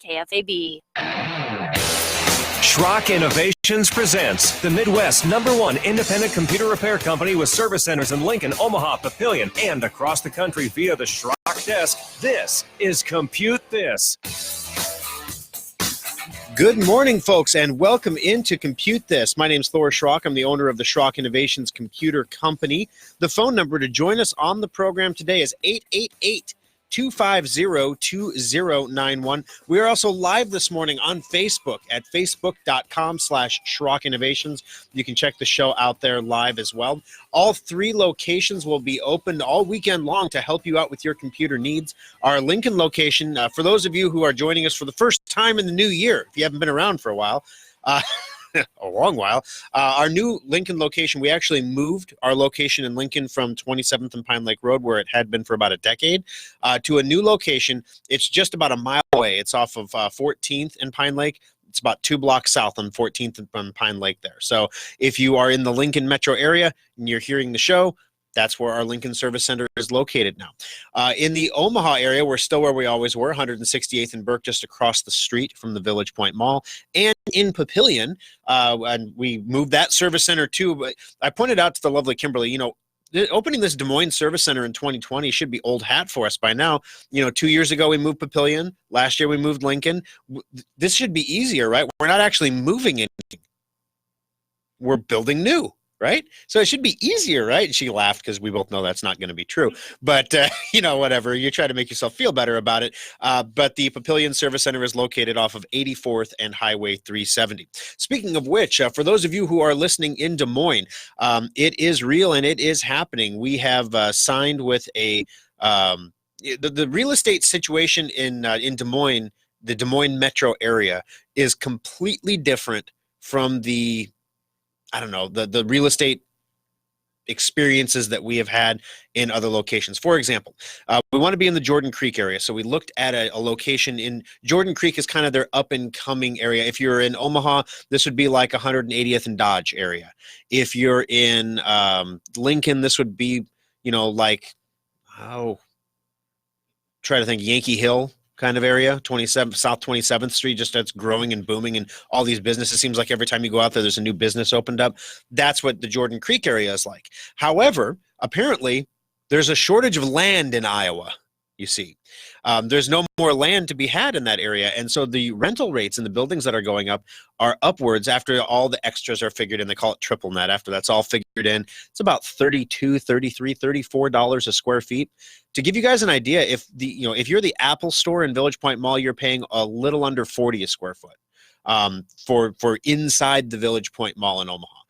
KFAB. Schrock Innovations presents the Midwest's #1 independent computer repair company with service centers in Lincoln, Omaha, Papillion, and across the country via the Schrock desk. This is Compute This. Good morning, folks, and welcome into Compute This. My name's Thor Schrock. I'm the owner of the Schrock Innovations Computer Company. The phone number to join us on the program today is 888-250-2091. We are also live this morning on Facebook at facebook.com/Schrock Innovations. You can check the show out there live as well. All 3 locations will be open all weekend long to help you out with your computer needs. Our Lincoln location, for those of you who are joining us for the first time in the new year, if you haven't been around for a while, a long while. Our new Lincoln location, we actually moved our location in Lincoln from 27th and Pine Lake Road, where it had been for about a decade, to a new location. It's just about a mile away. It's off of 14th and Pine Lake. It's about 2 blocks south on 14th and Pine Lake there. So if you are in the Lincoln metro area and you're hearing the show, that's where our Lincoln Service Center is located now. In the Omaha area, we're still where we always were, 168th and Burke, just across the street from the Village Point Mall. And in Papillion, and we moved that service center too. But I pointed out to the lovely Kimberly, opening this Des Moines Service Center in 2020 should be old hat for us by now. 2 years ago, we moved Papillion. Last year, we moved Lincoln. This should be easier, right? We're not actually moving anything. We're building new. Right? So it should be easier, right? And she laughed because we both know that's not going to be true. But, whatever. You try to make yourself feel better about it. But the Papillion Service Center is located off of 84th and Highway 370. Speaking of which, for those of you who are listening in Des Moines, it is real and it is happening. We have signed with the real estate situation in Des Moines, the Des Moines metro area, is completely different from the real estate experiences that we have had in other locations. For example, we want to be in the Jordan Creek area. So we looked at a location in Jordan Creek is kind of their up and coming area. If you're in Omaha, this would be like 180th and Dodge area. If you're in Lincoln, this would be, try to think, Yankee Hill kind of area, South 27th Street, just that's growing and booming, and all these businesses. Seems like every time you go out there, there's a new business opened up. That's what the Jordan Creek area is like. However, apparently, there's a shortage of land in Iowa, you see. There's no more land to be had in that area, and so the rental rates in the buildings that are going up are upwards after all the extras are figured in. They call it triple net. After that's all figured in, it's about $32, $33, $34 a square feet. To give you guys an idea, if you're the Apple Store in Village Point Mall, you're paying a little under $40 a square foot for inside the Village Point Mall in Omaha.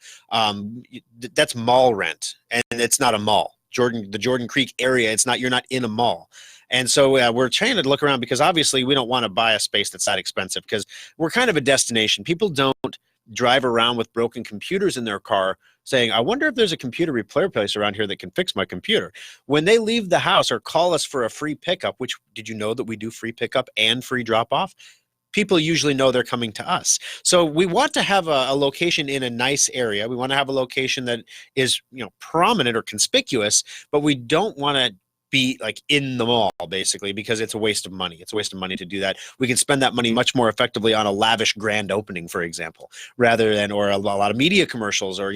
That's mall rent, and it's not a mall. The Jordan Creek area, you're not in a mall. And so we're trying to look around because obviously we don't want to buy a space that's that expensive because we're kind of a destination. People don't drive around with broken computers in their car saying, I wonder if there's a computer repair place around here that can fix my computer. When they leave the house or call us for a free pickup, which did you know that we do free pickup and free drop-off? People usually know they're coming to us. So we want to have a location in a nice area. We want to have a location that is, prominent or conspicuous, but we don't want to be like in the mall basically because it's a waste of money. It's a waste of money to do that. We can spend that money much more effectively on a lavish grand opening, for example, rather than or a lot of media commercials or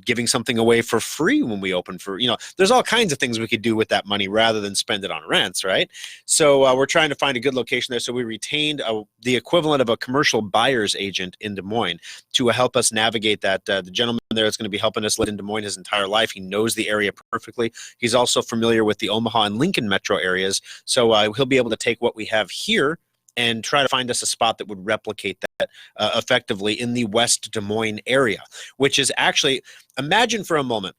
giving something away for free when we open for, there's all kinds of things we could do with that money rather than spend it on rents, right? So we're trying to find a good location there. So we retained the equivalent of a commercial buyer's agent in Des Moines to help us navigate that. The gentleman there is going to be helping us live in Des Moines his entire life. He knows the area perfectly. He's also familiar with the Omaha and Lincoln metro areas. So he'll be able to take what we have here and try to find us a spot that would replicate that effectively in the West Des Moines area, which is actually, imagine for a moment,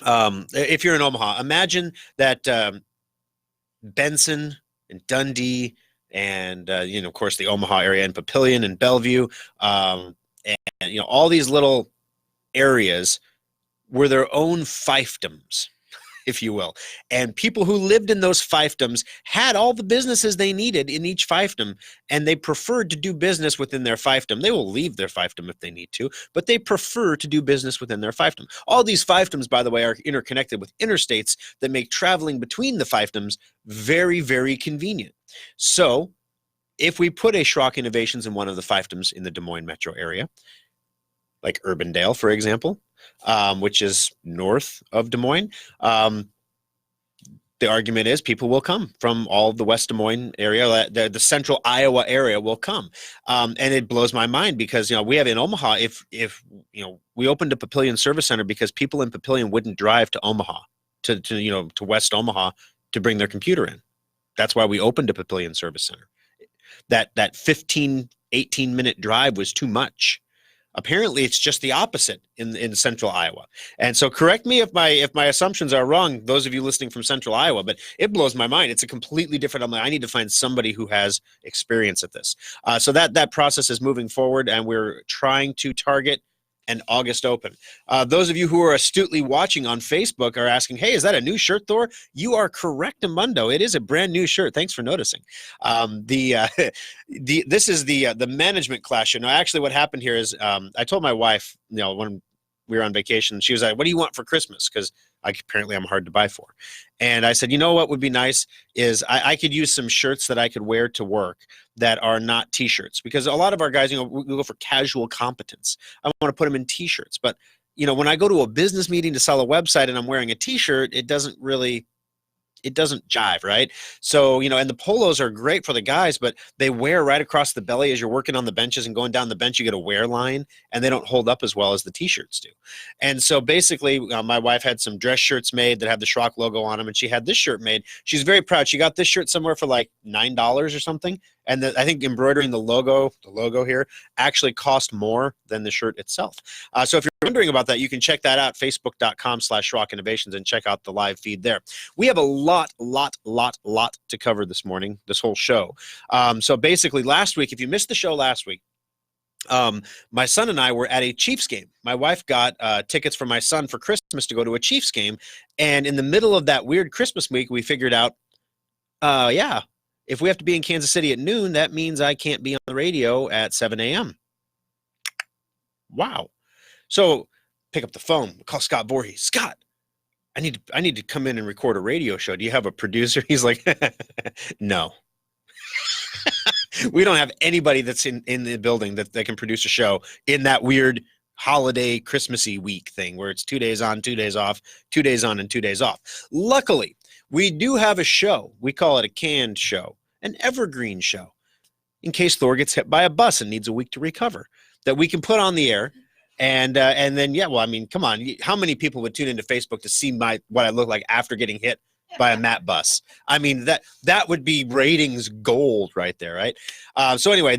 if you're in Omaha, imagine that Benson and Dundee and, of course, the Omaha area and Papillion and Bellevue, and, all these little areas were their own fiefdoms, if you will. And people who lived in those fiefdoms had all the businesses they needed in each fiefdom, and they preferred to do business within their fiefdom. They will leave their fiefdom if they need to, but they prefer to do business within their fiefdom. All these fiefdoms, by the way, are interconnected with interstates that make traveling between the fiefdoms very, very convenient. So if we put a Schrock Innovations in one of the fiefdoms in the Des Moines metro area, like Urbandale, for example, which is north of Des Moines, the argument is people will come from all of the West Des Moines area, the central Iowa area will come. And it blows my mind because, we have in Omaha, if we opened a Papillion Service Center because people in Papillion wouldn't drive to Omaha, to West Omaha to bring their computer in. That's why we opened a Papillion Service Center. That 15, 18-minute drive was too much. Apparently, it's just the opposite in central Iowa. And so correct me if my assumptions are wrong, those of you listening from central Iowa, but it blows my mind. It's a completely different. I need to find somebody who has experience at this. So that process is moving forward, and we're trying to target an August open. Those of you who are astutely watching on Facebook are asking, hey, is that a new shirt, Thor? You are correct, Amundo. It is a brand new shirt. Thanks for noticing. This is the management class. Actually what happened here is I told my wife, when we were on vacation, she was like, what do you want for Christmas? Because apparently I'm hard to buy for. And I said, what would be nice is I could use some shirts that I could wear to work that are not t-shirts, because a lot of our guys, we go for casual competence. I want to put them in t-shirts, but when I go to a business meeting to sell a website and I'm wearing a t-shirt, it doesn't jive, right? So, and the polos are great for the guys, but they wear right across the belly as you're working on the benches and going down the bench, you get a wear line, and they don't hold up as well as the t-shirts do. And so basically, my wife had some dress shirts made that have the Schrock logo on them, and she had this shirt made. She's very proud. She got this shirt somewhere for like $9 or something. And I think embroidering the logo here actually cost more than the shirt itself. So if you're wondering about that, you can check that out, facebook.com/Schrock Innovations, and check out the live feed there. We have a lot to cover this morning, this whole show. So basically last week, if you missed the show last week, my son and I were at a Chiefs game. My wife got tickets for my son for Christmas to go to a Chiefs game. And in the middle of that weird Christmas week, we figured out, if we have to be in Kansas City at noon, that means I can't be on the radio at 7 a.m. Wow. So pick up the phone, call Scott Voorhees. Scott, I need to come in and record a radio show. Do you have a producer? He's like, no. We don't have anybody that's in the building that can produce a show in that weird holiday Christmassy week thing where it's 2 days on, 2 days off, 2 days on and 2 days off. Luckily, we do have a show. We call it a canned show, an evergreen show, in case Thor gets hit by a bus and needs a week to recover, that we can put on the air. And then, come on. How many people would tune into Facebook to see what I look like after getting hit by a Matt bus? I mean, that would be ratings gold right there, right? So anyway,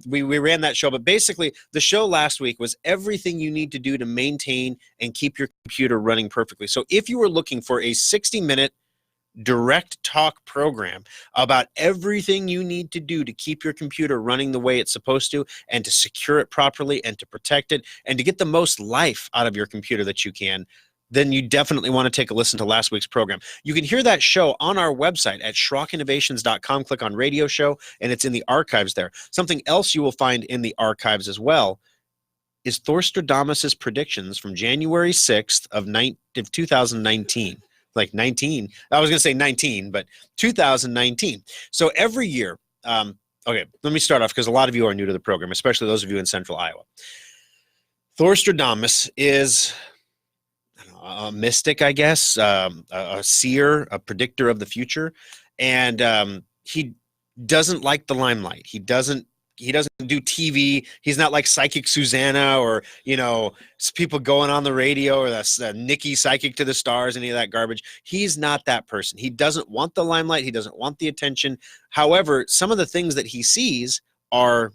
we ran that show, but basically the show last week was everything you need to do to maintain and keep your computer running perfectly. So if you were looking for a 60-minute direct talk program about everything you need to do to keep your computer running the way it's supposed to, and to secure it properly, and to protect it, and to get the most life out of your computer that you can, then you definitely want to take a listen to last week's program. You can hear that show on our website at SchrockInnovations.com. Click on radio show, and it's in the archives there. Something else you will find in the archives as well is Thorstradamus' predictions from January 6th of 2019. Like 19. I was going to say 19, but 2019. So every year, okay, let me start off because a lot of you are new to the program, especially those of you in central Iowa. Thorstradamus is a mystic, I guess, a seer, a predictor of the future, and he doesn't like the limelight. He doesn't do TV. He's not like Psychic Susanna or, people going on the radio, or that's Nikki Psychic to the Stars, any of that garbage. He's not that person. He doesn't want the limelight. He doesn't want the attention. However, some of the things that he sees are,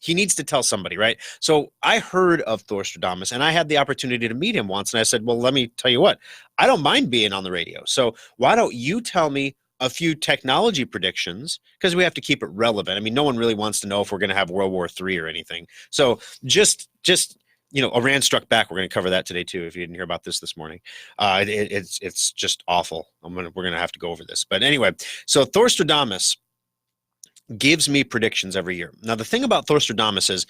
he needs to tell somebody, right? So I heard of Thorstradamus, and I had the opportunity to meet him once, and I said, well, let me tell you what, I don't mind being on the radio. So why don't you tell me a few technology predictions, because we have to keep it relevant. I mean, no one really wants to know if we're going to have World War III or anything. So just Iran struck back. We're going to cover that today too, if you didn't hear about this morning. It's just awful. We're going to have to go over this. But anyway, so Thorstradamus gives me predictions every year. Now, the thing about Thorstradamus is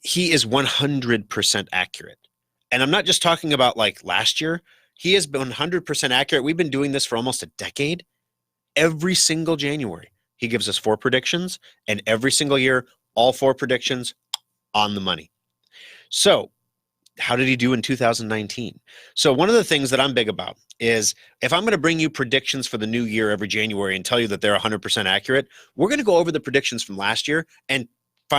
he is 100% accurate. And I'm not just talking about like last year. He has been 100% accurate. We've been doing this for almost a decade. Every single January, He gives us 4 predictions, and every single year, all 4 predictions on the money. So how did he do in 2019? So one of the things that I'm big about is if I'm going to bring you predictions for the new year every January and tell you that they're 100% accurate, we're going to go over the predictions from last year and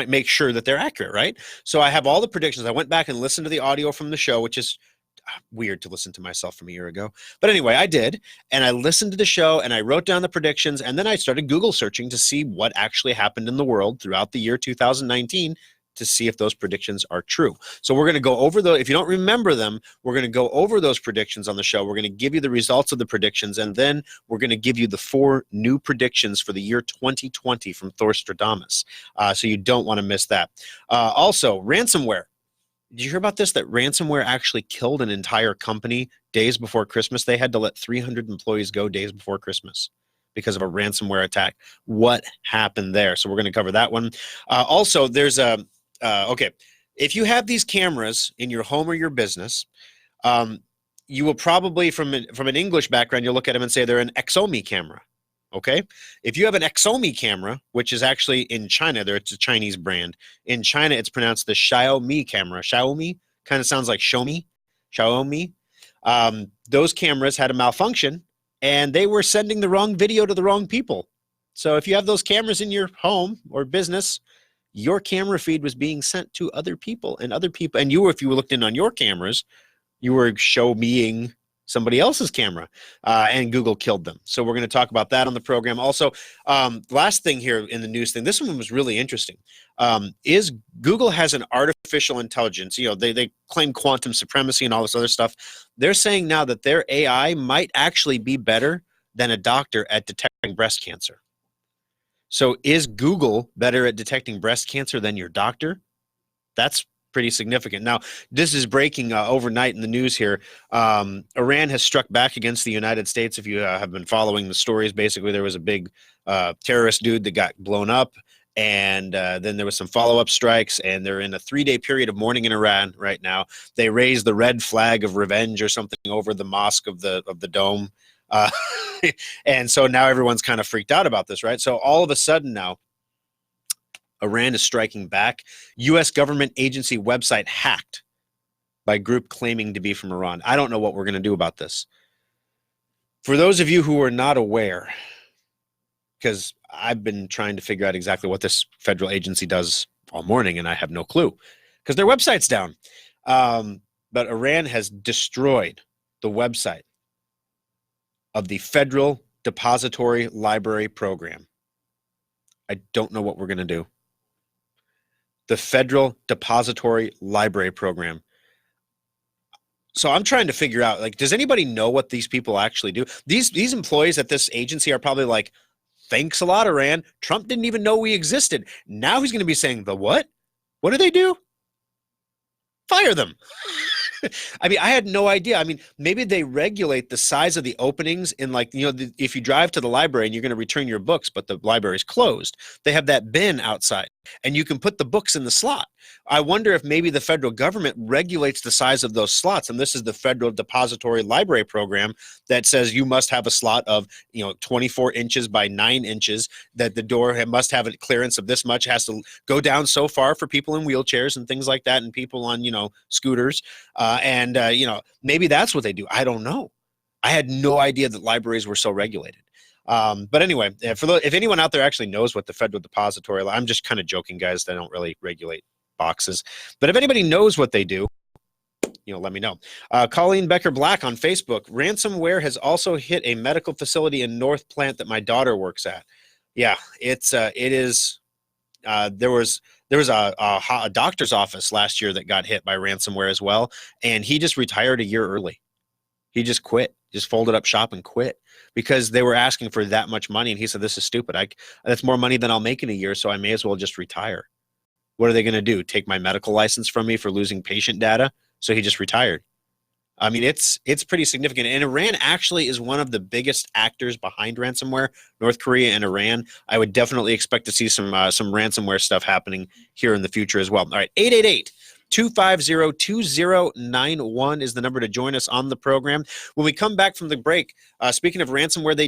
make sure that they're accurate, right? So I have all the predictions. I went back and listened to the audio from the show, which is weird to listen to myself from a year ago. But anyway, I did. And I listened to the show and I wrote down the predictions. And then I started Google searching to see what actually happened in the world throughout the year 2019 to see if those predictions are true. So we're going to go over those. If you don't remember them, we're going to go over those predictions on the show. We're going to give you the results of the predictions, and then we're going to give you the 4 new predictions for the year 2020 from Thorstradamus. So you don't want to miss that. Also, ransomware. Did you hear about this? That ransomware actually killed an entire company days before Christmas. They had to let 300 employees go days before Christmas because of a ransomware attack. What happened there? So we're going to cover that one. Also, there's a okay, if you have these cameras in your home or your business, you will probably, from an English background, you'll look at them and say they're an Xomi camera, okay? If you have an Xomi camera, which is actually in China, it's a Chinese brand. In China, it's pronounced the Xiaomi camera. Xiaomi kind of sounds like show me, Xiaomi. Those cameras had a malfunction, and they were sending the wrong video to the wrong people. So if you have those cameras in your home or business, your camera feed was being sent to other people, and you were, if you looked in on your cameras, you were show-meing somebody else's camera, and Google killed them. So we're going to talk about that on the program. Also, last thing here in the news thing, this one was really interesting, is Google has an artificial intelligence. You know, they claim quantum supremacy and all this other stuff. They're saying now that their AI might actually be better than a doctor at detecting breast cancer. So is Google better at detecting breast cancer than your doctor? That's pretty significant. Now, this is breaking overnight in the news here. Iran has struck back against the United States. If you have been following the stories, basically there was a big terrorist dude that got blown up, and then there was some follow-up strikes, and they're in a 3-day period of mourning in Iran right now. They raised the red flag of revenge or something over the mosque of the dome. And so now everyone's kind of freaked out about this, right? So all of a sudden now, Iran is striking back. U.S. government agency website hacked by group claiming to be from Iran. I don't know what we're going to do about this. For those of you who are not aware, because I've been trying to figure out exactly what this federal agency does all morning, and I have no clue, because their website's down. But Iran has destroyed the website of the Federal Depository Library Program. I don't know what we're going to do. The Federal Depository Library Program. So I'm trying to figure out, like, does anybody know what these people actually do? These employees at this agency are probably like, thanks a lot, Iran. Trump didn't even know we existed. Now he's going to be saying, the what? What do they do? Fire them. I mean, I had no idea. I mean, maybe they regulate the size of the openings in, like, you know, if you drive to the library and you're going to return your books, but the library's closed, they have that bin outside and you can put the books in the slot. I wonder if maybe the federal government regulates the size of those slots. And this is the Federal Depository Library Program that says you must have a slot of, 24 inches by 9 inches, that the door must have a clearance of this much, has to go down so far for people in wheelchairs and things like that, and people on, scooters. Maybe that's what they do. I don't know. I had no idea that libraries were so regulated. But anyway, if anyone out there actually knows what the Federal Depository, I'm just kind of joking, guys. They don't really regulate boxes. But if anybody knows what they do, let me know. Colleen Becker Black on Facebook. Ransomware has also hit a medical facility in North Plant that my daughter works at. Yeah, it is. There was a doctor's office last year that got hit by ransomware as well, and he just retired a year early. He just quit, just folded up shop and quit because they were asking for that much money, and he said, "This is stupid. That's more money than I'll make in a year, so I may as well just retire." What are they going to do? Take my medical license from me for losing patient data? So he just retired. I mean, it's pretty significant. And Iran actually is one of the biggest actors behind ransomware, North Korea and Iran. I would definitely expect to see some ransomware stuff happening here in the future as well. All right, 888-250-2091 is the number to join us on the program. When we come back from the break, speaking of ransomware, they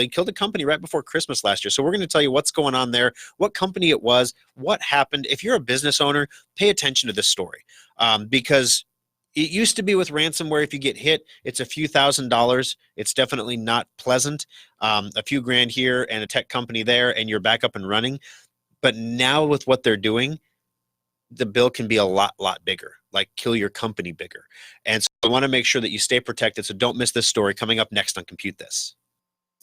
killed a company right before Christmas last year. So we're going to tell you what's going on there, what company it was, what happened. If you're a business owner, pay attention to this story because it used to be with ransomware, if you get hit, it's a few $1,000s. It's definitely not pleasant. A few grand here and a tech company there, and you're back up and running. But now with what they're doing, the bill can be a lot bigger, like kill your company bigger. And so I want to make sure that you stay protected. So don't miss this story coming up next on Compute This.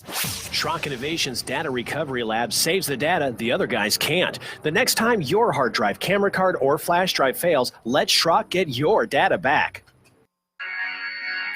Schrock Innovations Data Recovery Lab saves the data the other guys can't. The next time your hard drive, camera card, or flash drive fails, let Schrock get your data back.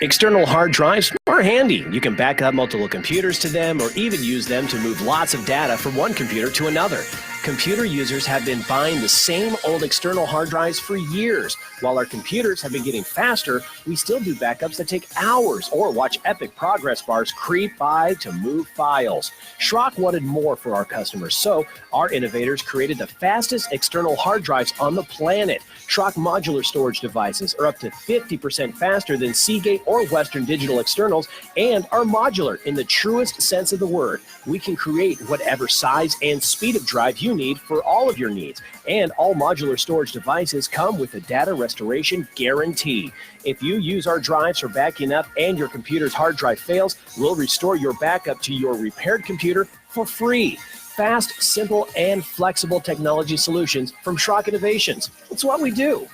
External hard drives are handy. You can back up multiple computers to them or even use them to move lots of data from one computer to another. Computer users have been buying the same old external hard drives for years. While our computers have been getting faster, we still do backups that take hours or watch epic progress bars creep by to move files. Schrock wanted more for our customers, so our innovators created the fastest external hard drives on the planet. Schrock modular storage devices are up to 50% faster than Seagate or Western Digital externals and are modular in the truest sense of the word. We can create whatever size and speed of drive you need for all of your needs. And all modular storage devices come with a data restoration guarantee. If you use our drives for backing up and your computer's hard drive fails, we'll restore your backup to your repaired computer for free. Fast, simple, and flexible technology solutions from Schrock Innovations. It's what we do.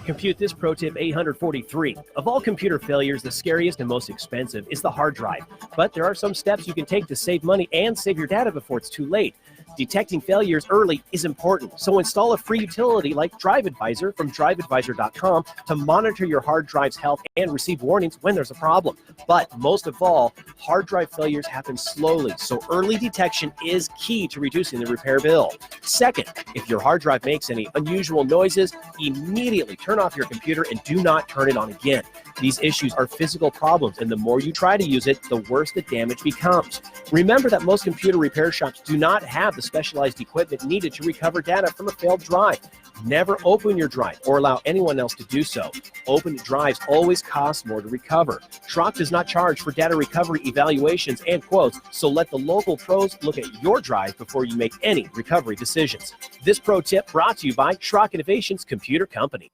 Compute This Pro Tip 843. Of all computer failures, the scariest and most expensive is the hard drive. But there are some steps you can take to save money and save your data before it's too late. Detecting failures early is important, so install a free utility like Drive Advisor from driveadvisor.com to monitor your hard drive's health and receive warnings when there's a problem. But most of all, hard drive failures happen slowly, so early detection is key to reducing the repair bill. Second, if your hard drive makes any unusual noises, immediately turn off your computer and do not turn it on again. These issues are physical problems, and the more you try to use it, the worse the damage becomes. Remember that most computer repair shops do not have the specialized equipment needed to recover data from a failed drive. Never open your drive or allow anyone else to do so. Open drives always cost more to recover. Schrock does not charge for data recovery evaluations and quotes, so let the local pros look at your drive before you make any recovery decisions. This pro tip brought to you by Schrock Innovations Computer Company.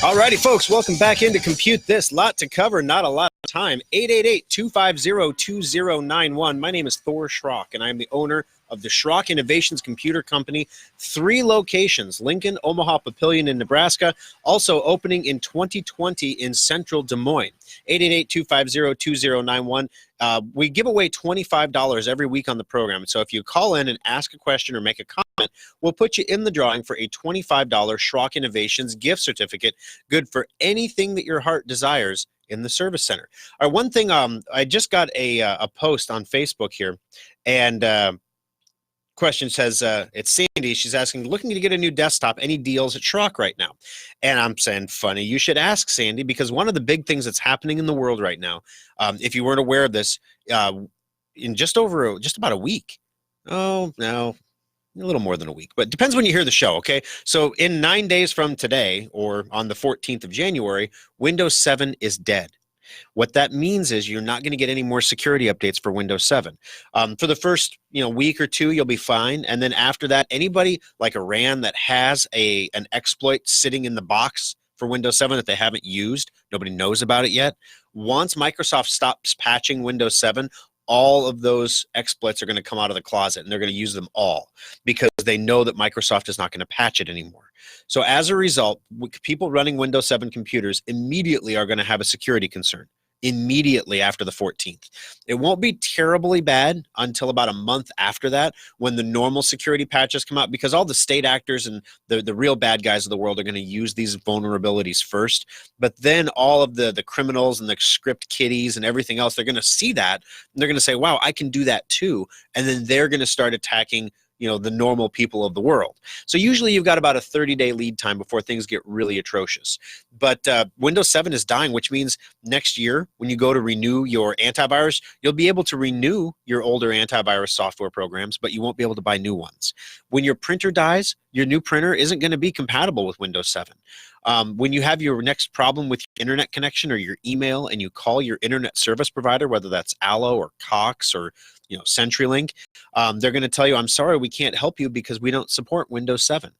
All righty, folks, welcome back into Compute This. Lot to cover, not a lot of time. 888-250-2091. My name is Thor Schrock, and I'm the owner of the Schrock Innovations Computer Company. 3 locations, Lincoln, Omaha, Papillion in Nebraska, also opening in 2020 in central Des Moines. 888-250-2091. We give away $25 every week on the program. So if you call in and ask a question or make a comment, we'll put you in the drawing for a $25 Schrock Innovations gift certificate, good for anything that your heart desires in the service center. All right, one thing, I just got a post on Facebook here, and question says, it's Sandy. She's asking, looking to get a new desktop, any deals at Schrock right now? And I'm saying, funny, you should ask Sandy, because one of the big things that's happening in the world right now, if you weren't aware of this, in just about a week, a little more than a week, but it depends when you hear the show, okay? So in 9 days from today, or on the 14th of January, Windows 7 is dead. What that means is you're not going to get any more security updates for Windows 7. For the first week or two, you'll be fine. And then after that, anybody like Iran that has an exploit sitting in the box for Windows 7 that they haven't used, nobody knows about it yet. Once Microsoft stops patching Windows 7, all of those exploits are going to come out of the closet, and they're going to use them all because they know that Microsoft is not going to patch it anymore. So as a result, people running Windows 7 computers immediately are going to have a security concern immediately after the 14th. It won't be terribly bad until about a month after that, when the normal security patches come out, because all the state actors and the real bad guys of the world are going to use these vulnerabilities first. But then all of the criminals and the script kiddies and everything else, they're going to see that, and they're going to say, wow, I can do that too. And then they're going to start attacking the normal people of the world. So usually you've got about a 30-day lead time before things get really atrocious. But Windows 7 is dying, which means next year when you go to renew your antivirus, you'll be able to renew your older antivirus software programs, but you won't be able to buy new ones. When your printer dies, your new printer isn't going to be compatible with Windows 7. When you have your next problem with your internet connection or your email and you call your internet service provider, whether that's Allo or Cox or CenturyLink, they're going to tell you, I'm sorry, we can't help you because we don't support Windows 7.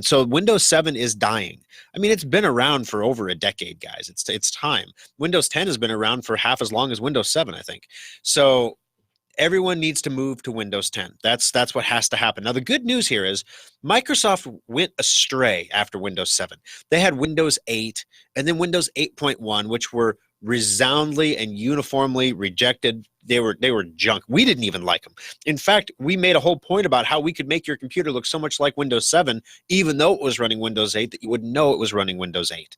So Windows 7 is dying. I mean, it's been around for over a decade, guys. It's time. Windows 10 has been around for half as long as Windows 7, I think. So everyone needs to move to Windows 10. That's what has to happen. Now, the good news here is Microsoft went astray after Windows 7. They had Windows 8 and then Windows 8.1, which were resoundingly and uniformly rejected. They were junk. We didn't even like them. In fact, we made a whole point about how we could make your computer look so much like Windows 7, even though it was running Windows 8, that you wouldn't know it was running Windows 8.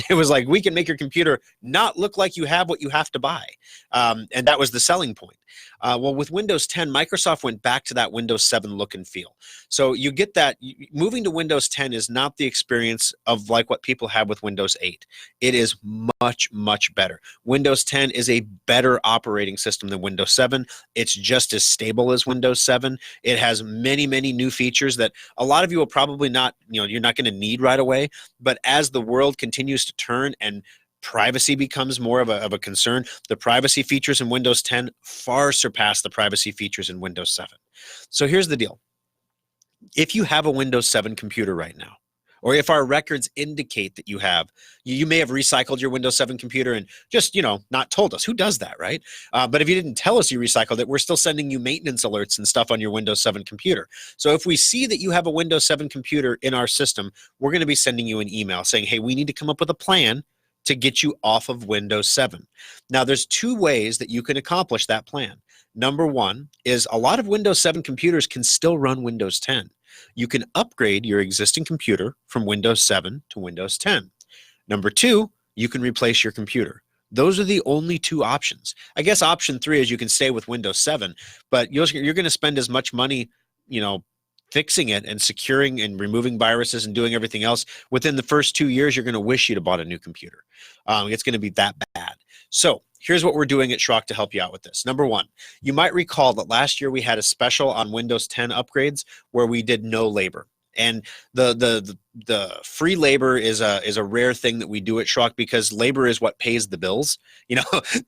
It was like, we can make your computer not look like you have what you have to buy. And that was the selling point. Well, with Windows 10, Microsoft went back to that Windows 7 look and feel. So you get that. Moving to Windows 10 is not the experience of like what people have with Windows 8. It is much, much better. Windows 10 is a better operating system than Windows 7. It's just as stable as Windows 7. It has many, many new features that a lot of you will probably not, you're not going to need right away. But as the world continues to turn and privacy becomes more of a concern, the privacy features in Windows 10 far surpass the privacy features in Windows 7. So here's the deal. If you have a Windows 7 computer right now, or if our records indicate that you may have recycled your Windows 7 computer and just, not told us. Who does that, right? But if you didn't tell us you recycled it, we're still sending you maintenance alerts and stuff on your Windows 7 computer. So if we see that you have a Windows 7 computer in our system, we're going to be sending you an email saying, hey, we need to come up with a plan to get you off of Windows 7. Now, there's two ways that you can accomplish that plan. Number one is a lot of Windows 7 computers can still run Windows 10. You can upgrade your existing computer from Windows 7 to Windows 10. Number two, you can replace your computer. Those are the only two options. I guess option three is you can stay with Windows 7, but you're going to spend as much money, fixing it and securing and removing viruses and doing everything else. Within the first 2 years, you're going to wish you'd have bought a new computer. It's going to be that bad. So here's what we're doing at Schrock to help you out with this. Number one, you might recall that last year we had a special on Windows 10 upgrades where we did no labor. And the free labor is a rare thing that we do at Schrock because labor is what pays the bills.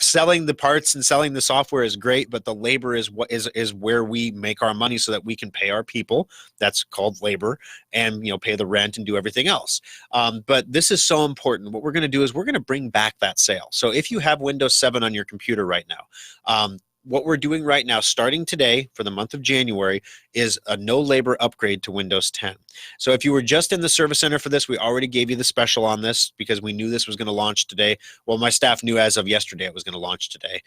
Selling the parts and selling the software is great, but the labor is what is where we make our money so that we can pay our people. That's called labor, and pay the rent and do everything else. But this is so important. What we're going to do is we're going to bring back that sale. So if you have Windows 7 on your computer right now, what we're doing right now, starting today for the month of January, is a no labor upgrade to Windows 10. So if you were just in the service center for this, we already gave you the special on this because we knew this was going to launch today. Well, my staff knew as of yesterday it was going to launch today.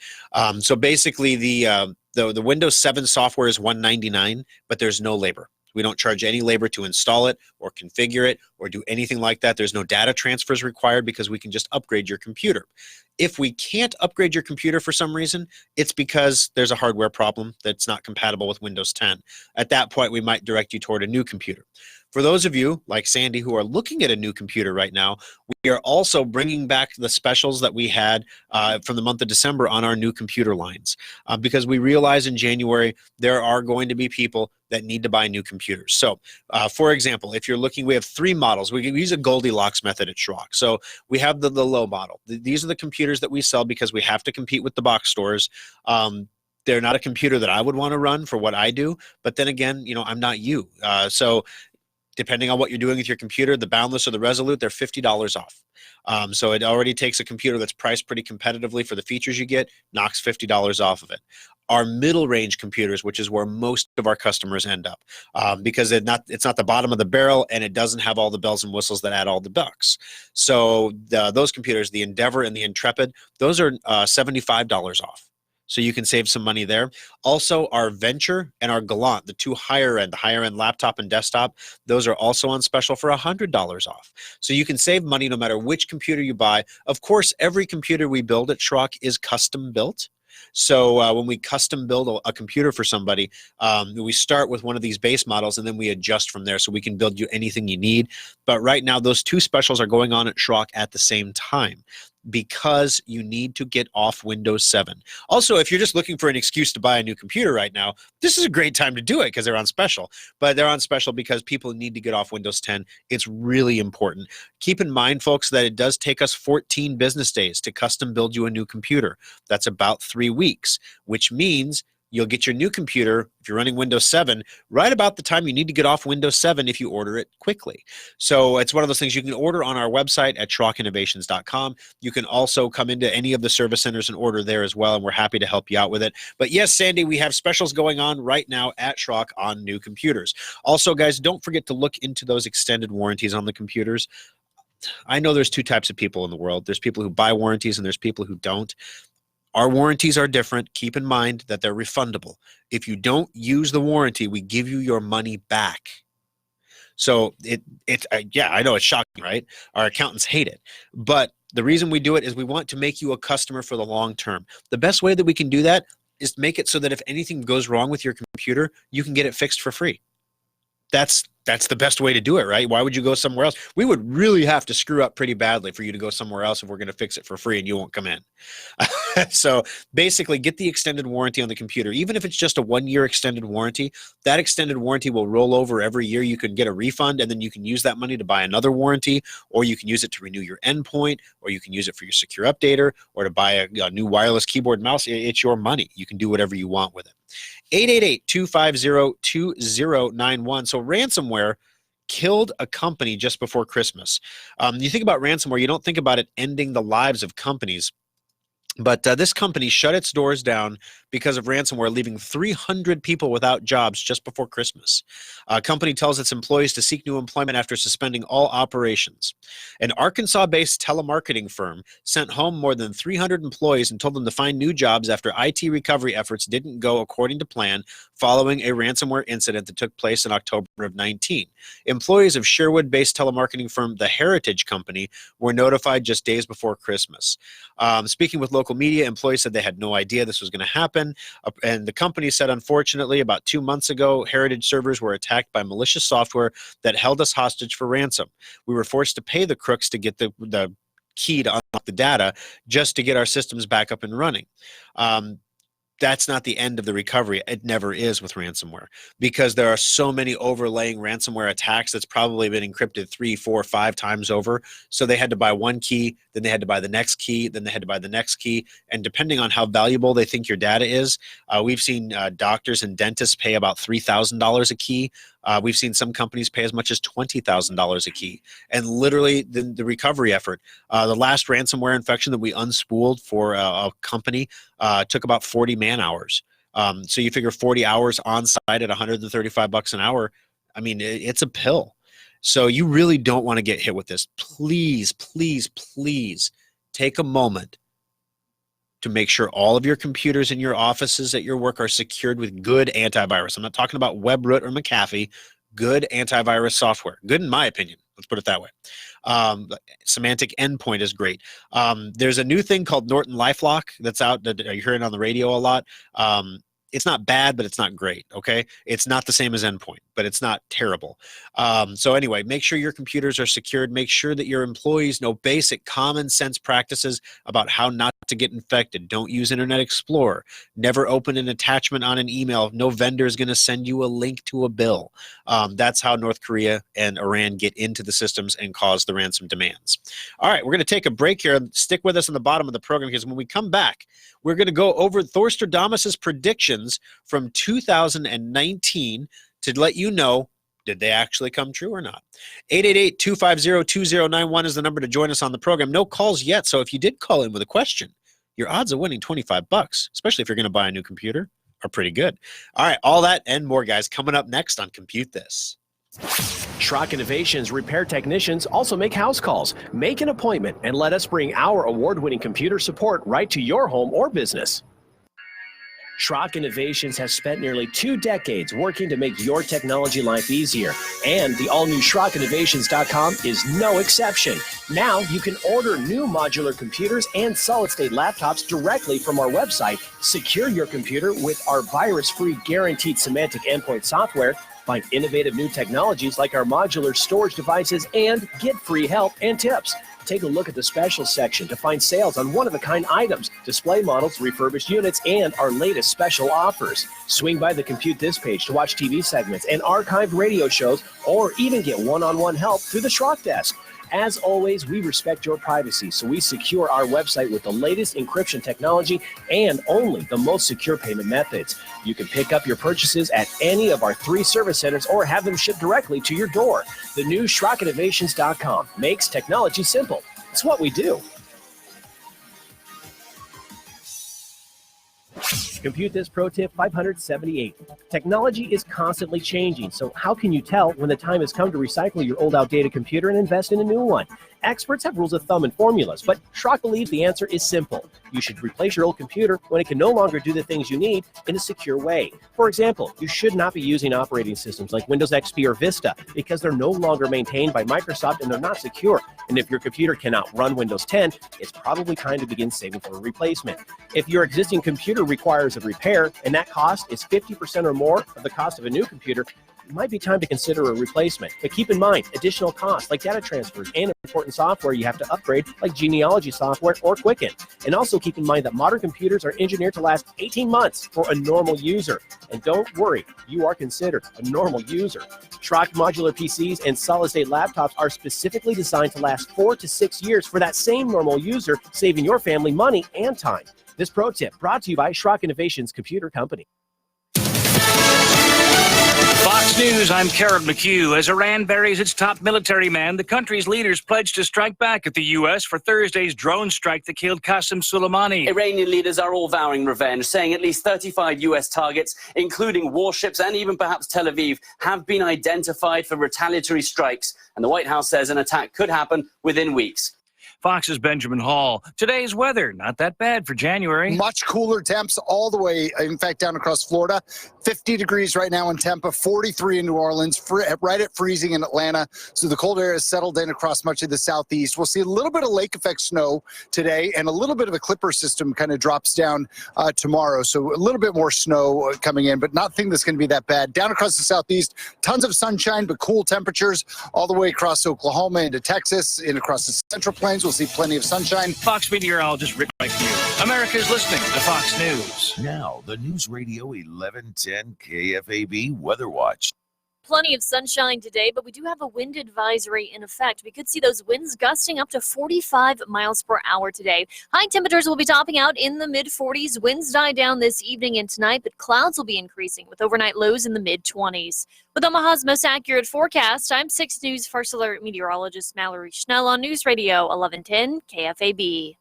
So basically, the Windows 7 software is $199, but there's no labor. We don't charge any labor to install it or configure it or do anything like that. There's no data transfers required because we can just upgrade your computer. If we can't upgrade your computer for some reason, it's because there's a hardware problem that's not compatible with Windows 10. At that point, we might direct you toward a new computer. For those of you like Sandy who are looking at a new computer right now, we are also bringing back the specials that we had from the month of December on our new computer lines because we realize in January there are going to be people that need to buy new computers. So, for example, if you're looking, we have three models. We use a Goldilocks method at Schrock. So we have the low model. These are the computers that we sell because we have to compete with the box stores. They're not a computer that I would want to run for what I do. But then again, I'm not you. So depending on what you're doing with your computer, the Boundless or the Resolute, they're $50 off. So it already takes a computer that's priced pretty competitively for the features you get, knocks $50 off of it. Our middle range computers, which is where most of our customers end up, because it's not the bottom of the barrel and it doesn't have all the bells and whistles that add all the bucks. So those computers, the Endeavor and the Intrepid, those are $75 off. So you can save some money there. Also, our Venture and our Gallant, the two higher end laptop and desktop, those are also on special for $100 off. So you can save money no matter which computer you buy. Of course, every computer we build at Schrock is custom built. So when we custom build a computer for somebody, we start with one of these base models and then we adjust from there so we can build you anything you need. But right now, those two specials are going on at Schrock at the same time because you need to get off Windows 7. Also, if you're just looking for an excuse to buy a new computer right now, this is a great time to do it because they're on special. But they're on special because people need to get off Windows 10. It's really important. Keep in mind, folks, that it does take us 14 business days to custom build you a new computer. That's about 3 weeks, which means you'll get your new computer, if you're running Windows 7, right about the time you need to get off Windows 7 if you order it quickly. So it's one of those things you can order on our website at SchrockInnovations.com. You can also come into any of the service centers and order there as well, and we're happy to help you out with it. But yes, Sandy, we have specials going on right now at Schrock on new computers. Also, guys, don't forget to look into those extended warranties on the computers. I know there's two types of people in the world. There's people who buy warranties and there's people who don't. Our warranties are different. Keep in mind that they're refundable. If you don't use the warranty, we give you your money back. So yeah, I know it's shocking, right? Our accountants hate it. But the reason we do it is we want to make you a customer for the long term. The best way that we can do that is make it so that if anything goes wrong with your computer, you can get it fixed for free. That's the best way to do it, right? Why would you go somewhere else? We would really have to screw up pretty badly for you to go somewhere else if we're going to fix it for free and you won't come in. So basically, get the extended warranty on the computer. Even if it's just a 1-year extended warranty, that extended warranty will roll over every year. You can get a refund, and then you can use that money to buy another warranty, or you can use it to renew your endpoint, or you can use it for your secure updater, or to buy a new wireless keyboard and mouse. It's your money. You can do whatever you want with it. 888-250-2091. So ransomware killed a company just before Christmas. You think about ransomware, you don't think about it ending the lives of companies. But this company shut its doors down because of ransomware, leaving 300 people without jobs just before Christmas. A company tells its employees to seek new employment after suspending all operations. An Arkansas-based telemarketing firm sent home more than 300 employees and told them to find new jobs after IT recovery efforts didn't go according to plan following a ransomware incident that took place in October of 19. Employees of Sherwood-based telemarketing firm The Heritage Company were notified just days before Christmas. Speaking with local media, employees said they had no idea this was going to happen. And the company said, unfortunately, about 2 months ago, Heritage servers were attacked by malicious software that held us hostage for ransom. We were forced to pay the crooks to get the key to unlock the data just to get our systems back up and running. That's not the end of the recovery. It never is with ransomware because there are so many overlaying ransomware attacks that's probably been encrypted 3, 4, 5 times over. So they had to buy one key, then they had to buy the next key, then they had to buy the next key. And depending on how valuable they think your data is, we've seen doctors and dentists pay about $3,000 a key. We've seen some companies pay as much as $20,000 a key. And literally the recovery effort, the last ransomware infection that we unspooled for a company took about 40 man hours. So you figure 40 hours on site at $135 an hour. I mean, it's a pill. So you really don't want to get hit with this. Please, please, please take a moment to make sure all of your computers in your offices at your work are secured with good antivirus. I'm not talking about WebRoot or McAfee. Good antivirus software. Good in my opinion. Let's put it that way. Semantic Endpoint is great. There's a new thing called Norton LifeLock that's out. That you're hearing on the radio a lot. It's not bad, but it's not great, okay? It's not the same as Endpoint, but it's not terrible. So anyway, make sure your computers are secured. Make sure that your employees know basic common sense practices about how not to get infected. Don't use Internet Explorer. Never open an attachment on an email. No vendor is going to send you a link to a bill. That's how North Korea and Iran get into the systems and cause the ransom demands. All right, we're going to take a break here. Stick with us on the bottom of the program because when we come back, we're going to go over Thorstradamus' predictions from 2019 to let you know, did they actually come true or not? 888-250-2091 is the number to join us on the program. No calls yet, so if you did call in with a question, your odds of winning $25, especially if you're going to buy a new computer, are pretty good. All right, all that and more, guys, coming up next on Compute This. Schrock Innovations repair technicians also make house calls. Make an appointment and let us bring our award-winning computer support right to your home or business. Schrock Innovations has spent nearly 2 decades working to make your technology life easier, and the all-new SchrockInnovations.com is no exception. Now you can order new modular computers and solid-state laptops directly from our website, secure your computer with our virus-free guaranteed semantic endpoint software, find innovative new technologies like our modular storage devices, and get free help and tips. Take a look at the specials section to find sales on one-of-a-kind items, display models, refurbished units, and our latest special offers. Swing by the Compute This page to watch TV segments and archived radio shows, or even get one-on-one help through the Schrock Desk. As always, we respect your privacy, so we secure our website with the latest encryption technology and only the most secure payment methods. You can pick up your purchases at any of our 3 service centers or have them shipped directly to your door. The new SchrockInnovations.com makes technology simple. It's what we do. Compute This Pro Tip 578. Technology is constantly changing, so how can you tell when the time has come to recycle your old outdated computer and invest in a new one? Experts have rules of thumb and formulas, but Schrock believes the answer is simple. You should replace your old computer when it can no longer do the things you need in a secure way. For example, you should not be using operating systems like Windows XP or Vista because they're no longer maintained by Microsoft and they're not secure. And if your computer cannot run Windows 10, it's probably time to begin saving for a replacement. If your existing computer requires a repair and that cost is 50% or more of the cost of a new computer, it might be time to consider a replacement. But keep in mind, additional costs like data transfers and important software you have to upgrade like genealogy software or Quicken. And also keep in mind that modern computers are engineered to last 18 months for a normal user. And don't worry, you are considered a normal user. Schrock modular PCs and solid-state laptops are specifically designed to last 4 to 6 years for that same normal user, saving your family money and time. This pro tip brought to you by Schrock Innovations Computer Company. Fox News, I'm Carol McHugh. As Iran buries its top military man, the country's leaders pledged to strike back at the U.S. for Thursday's drone strike that killed Qasem Soleimani. Iranian leaders are all vowing revenge, saying at least 35 U.S. targets, including warships and even perhaps Tel Aviv, have been identified for retaliatory strikes. And the White House says an attack could happen within weeks. Fox's Benjamin Hall. Today's weather, not that bad for January. Much cooler temps all the way, in fact, down across Florida. 50 degrees right now in Tampa, 43 in New Orleans, right at freezing in Atlanta. So the cold air has settled in across much of the southeast. We'll see a little bit of lake effect snow today, and a little bit of a clipper system kind of drops down tomorrow. So a little bit more snow coming in, but nothing that's going to be that bad. Down across the southeast, tons of sunshine, but cool temperatures all the way across Oklahoma into Texas and across the Central Plains. We'll see plenty of sunshine. Fox meteorologist Rick McHugh. America's listening to Fox News. Now, the News Radio 1110 KFAB Weather Watch. Plenty of sunshine today, but we do have a wind advisory in effect. We could see those winds gusting up to 45 miles per hour today. High temperatures will be topping out in the mid-40s. Winds die down this evening and tonight, but clouds will be increasing with overnight lows in the mid-20s. With Omaha's most accurate forecast, I'm 6 News First Alert meteorologist Mallory Schnell on News Radio 1110 KFAB.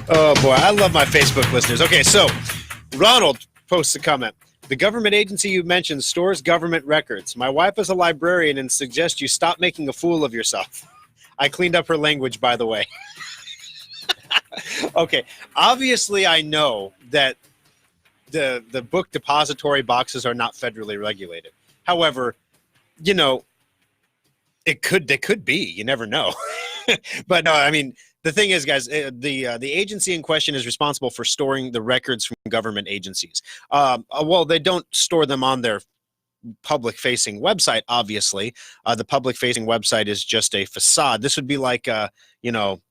Oh, boy. I love my Facebook listeners. Okay, so Ronald posts a comment. The government agency you mentioned stores government records. My wife is a librarian and suggests you stop making a fool of yourself. I cleaned up her language, by the way. Okay, obviously I know that the book depository boxes are not federally regulated. However, you know, they could be. You never know. But no, I mean, the thing is, guys, the agency in question is responsible for storing the records from government agencies. Well, they don't store them on their public-facing website, obviously. The public-facing website is just a facade. This would be like,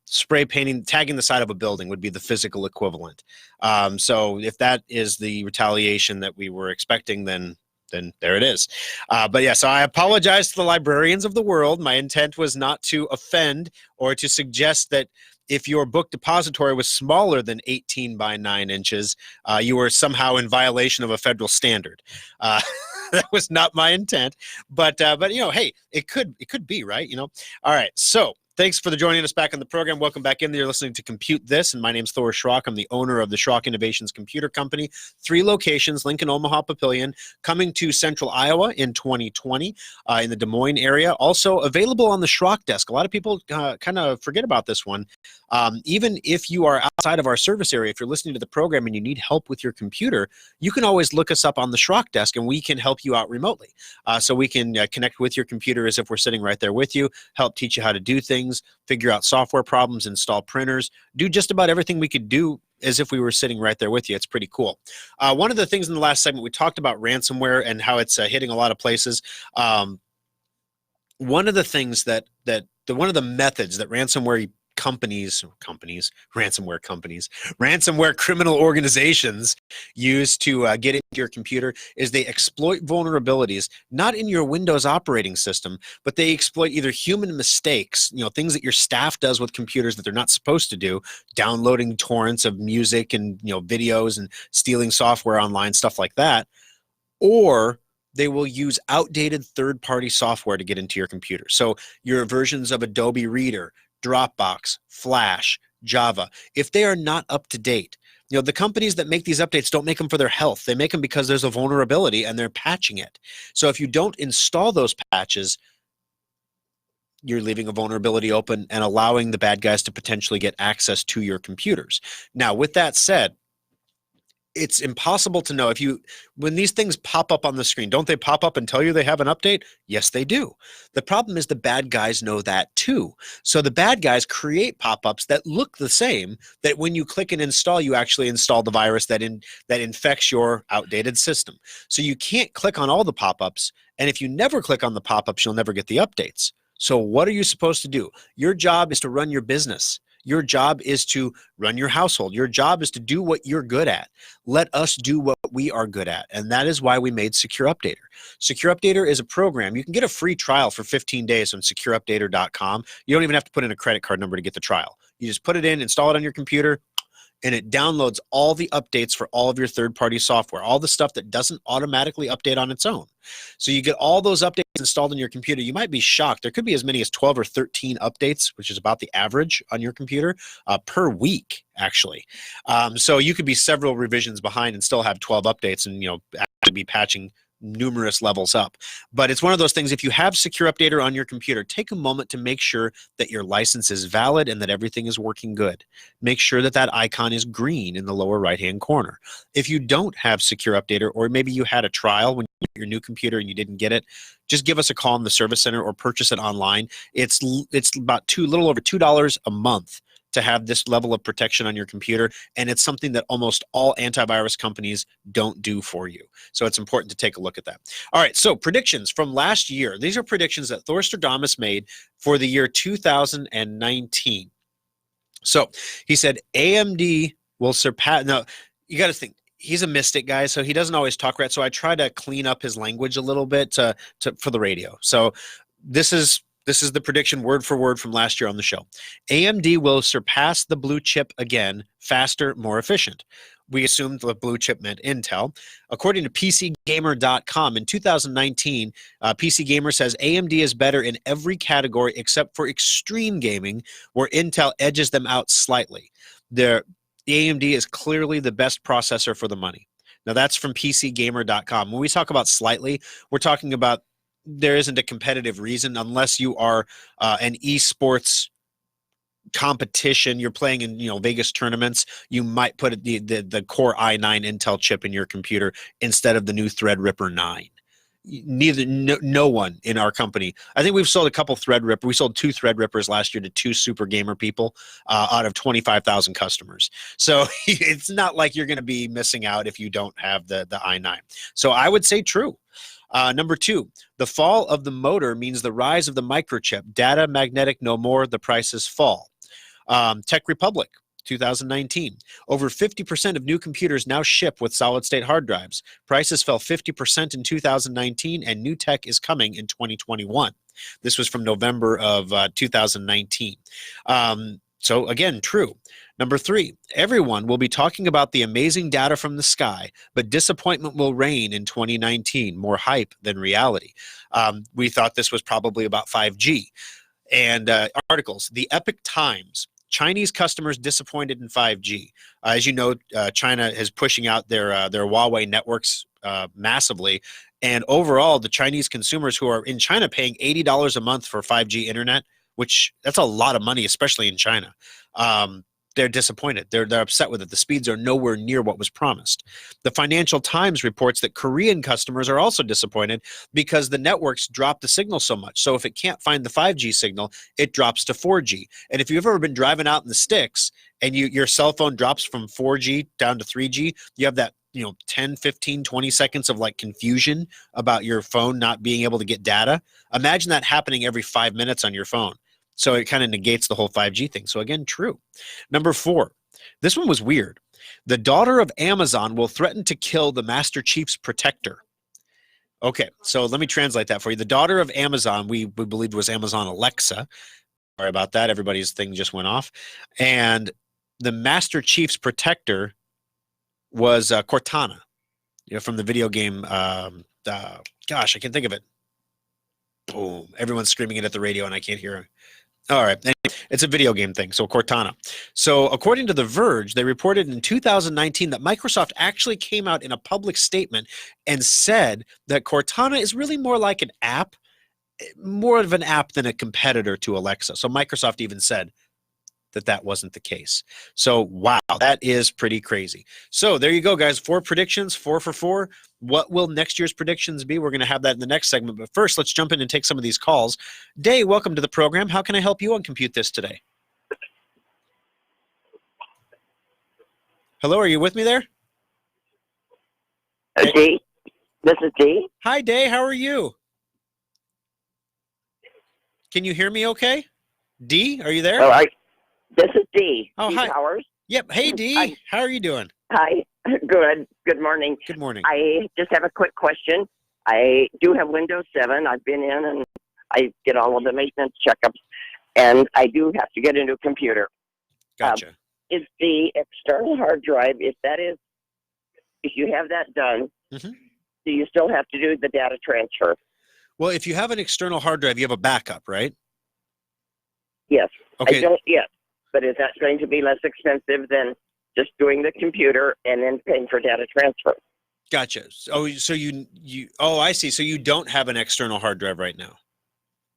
spray painting, tagging the side of a building would be the physical equivalent. So if that is the retaliation that we were expecting, then there it is. But yeah, so I apologize to the librarians of the world. My intent was not to offend or to suggest that if your book depository was smaller than 18 by 9 inches, you were somehow in violation of a federal standard. That was not my intent. But hey, it could be, right? All right. So Thanks for joining us back on the program. Welcome back in. You're listening to Compute This, and my name's Thor Schrock. I'm the owner of the Schrock Innovations Computer Company. 3 locations, Lincoln, Omaha, Papillion, coming to Central Iowa in 2020 in the Des Moines area. Also available on the Schrock Desk. A lot of people kind of forget about this one. Even if you are outside of our service area, if you're listening to the program and you need help with your computer, you can always look us up on the Schrock Desk, and we can help you out remotely. So we can connect with your computer as if we're sitting right there with you, help teach you how to do things, figure out software problems, install printers, do just about everything we could do as if we were sitting right there with you. It's pretty cool. One of the things in the last segment, we talked about ransomware and how it's hitting a lot of places. One of the things one of the methods that ransomware ransomware criminal organizations use to get into your computer is they exploit vulnerabilities, not in your Windows operating system, but they exploit either human mistakes, things that your staff does with computers that they're not supposed to do, downloading torrents of music and videos and stealing software online, stuff like that, or they will use outdated third-party software to get into your computer. So your versions of Adobe Reader, Dropbox, Flash, Java, if they are not up to date, the companies that make these updates don't make them for their health. They make them because there's a vulnerability and they're patching it. So if you don't install those patches, you're leaving a vulnerability open and allowing the bad guys to potentially get access to your computers. Now, with that said, it's impossible to know when these things pop up on the screen, don't they pop up and tell you they have an update? Yes, they do. The problem is the bad guys know that too. So the bad guys create pop-ups that look the same, that when you click and install, you actually install the virus that infects your outdated system. So you can't click on all the pop-ups. And if you never click on the pop-ups, you'll never get the updates. So what are you supposed to do? Your job is to run your business. Your job is to run your household. Your job is to do what you're good at. Let us do what we are good at. And that is why we made Secure Updater. Secure Updater is a program. You can get a free trial for 15 days on secureupdater.com. You don't even have to put in a credit card number to get the trial. You just put it in, install it on your computer, and it downloads all the updates for all of your third-party software, all the stuff that doesn't automatically update on its own. So you get all those updates installed on your computer. You might be shocked. There could be as many as 12 or 13 updates, which is about the average on your computer per week, actually. So you could be several revisions behind and still have 12 updates and, actually be patching numerous levels up. But it's one of those things, if you have Secure Updater on your computer, take a moment to make sure that your license is valid and that everything is working good. Make sure that that icon is green in the lower right-hand corner. If you don't have Secure Updater, or maybe you had a trial when you got your new computer and you didn't get it, just give us a call in the service center or purchase it online. It's about a little over $2 a month to have this level of protection on your computer, and it's something that almost all antivirus companies don't do for you. So it's important to take a look at that. All right, so predictions from last year. These are predictions that Thorstradamus made for the year 2019. So he said AMD will surpass. Now, you got to think, he's a mystic guy, so he doesn't always talk right. So I try to clean up his language a little bit for the radio. So this is the prediction word for word from last year on the show. AMD will surpass the blue chip again, faster, more efficient. We assumed the blue chip meant Intel. According to PCGamer.com, in 2019, PC Gamer says AMD is better in every category except for extreme gaming, where Intel edges them out slightly. The AMD is clearly the best processor for the money. Now, that's from PCGamer.com. When we talk about slightly, we're talking about there isn't a competitive reason unless you are an esports competition. You're playing in Vegas tournaments. You might put the Core i9 Intel chip in your computer instead of the new Threadripper 9. No one in our company. I think we've sold a couple Threadripper. We sold 2 Threadrippers last year to 2 super gamer people out of 25,000 customers. So it's not like you're going to be missing out if you don't have the i9. So I would say true. Number 2, the fall of the motor means the rise of the microchip. Data magnetic no more, the prices fall. Tech Republic, 2019. Over 50% of new computers now ship with solid-state hard drives. Prices fell 50% in 2019, and new tech is coming in 2021. This was from November of 2019. So again, true. Number 3, everyone will be talking about the amazing data from the sky, but disappointment will reign in 2019, more hype than reality. We thought this was probably about 5G. And articles, the Epic Times, Chinese customers disappointed in 5G. As you know, China is pushing out their Huawei networks massively. And overall, the Chinese consumers who are in China paying $80 a month for 5G internet, which that's a lot of money, especially in China. They're disappointed. They're upset with it. The speeds are nowhere near what was promised. The Financial Times reports that Korean customers are also disappointed because the networks drop the signal so much. So if it can't find the 5G signal, it drops to 4G. And if you've ever been driving out in the sticks and your cell phone drops from 4G down to 3G, you have that 10, 15, 20 seconds of like confusion about your phone not being able to get data. Imagine that happening every 5 minutes on your phone. So it kind of negates the whole 5G thing. So again, true. Number 4, this one was weird. The daughter of Amazon will threaten to kill the Master Chief's protector. Okay, so let me translate that for you. The daughter of Amazon, we believed was Amazon Alexa. Sorry about that. Everybody's thing just went off. And the Master Chief's protector was Cortana, from the video game. Gosh, I can't think of it. Boom. Everyone's screaming it at the radio and I can't hear it. All right. It's a video game thing. So Cortana. So according to The Verge, they reported in 2019 that Microsoft actually came out in a public statement and said that Cortana is really more like an app, more of an app than a competitor to Alexa. So Microsoft even said that wasn't the case. So, wow, that is pretty crazy. So there you go, guys. 4 predictions, 4 for 4. What will next year's predictions be? We're going to have that in the next segment. But first, let's jump in and take some of these calls. Day, welcome to the program. How can I help you on Compute This today? Hello, are you with me there? Dee, this is Dee. Hi, Day. How are you? Can you hear me okay? Dee, are you there? All right. This is Dee. Oh, Dee hi. Towers. Yep. Hey, Dee. How are you doing? Hi. Good. Good morning. Good morning. I just have a quick question. I do have Windows 7. I've been in and I get all of the maintenance checkups, and I do have to get a new computer. Gotcha. Is the external hard drive, if you have that done, do you still have to do the data transfer? Well, if you have an external hard drive, you have a backup, right? Yes. Okay. I don't yet. But is that going to be less expensive than just doing the computer and then paying for data transfer? Gotcha. Oh, so you I see. So you don't have an external hard drive right now?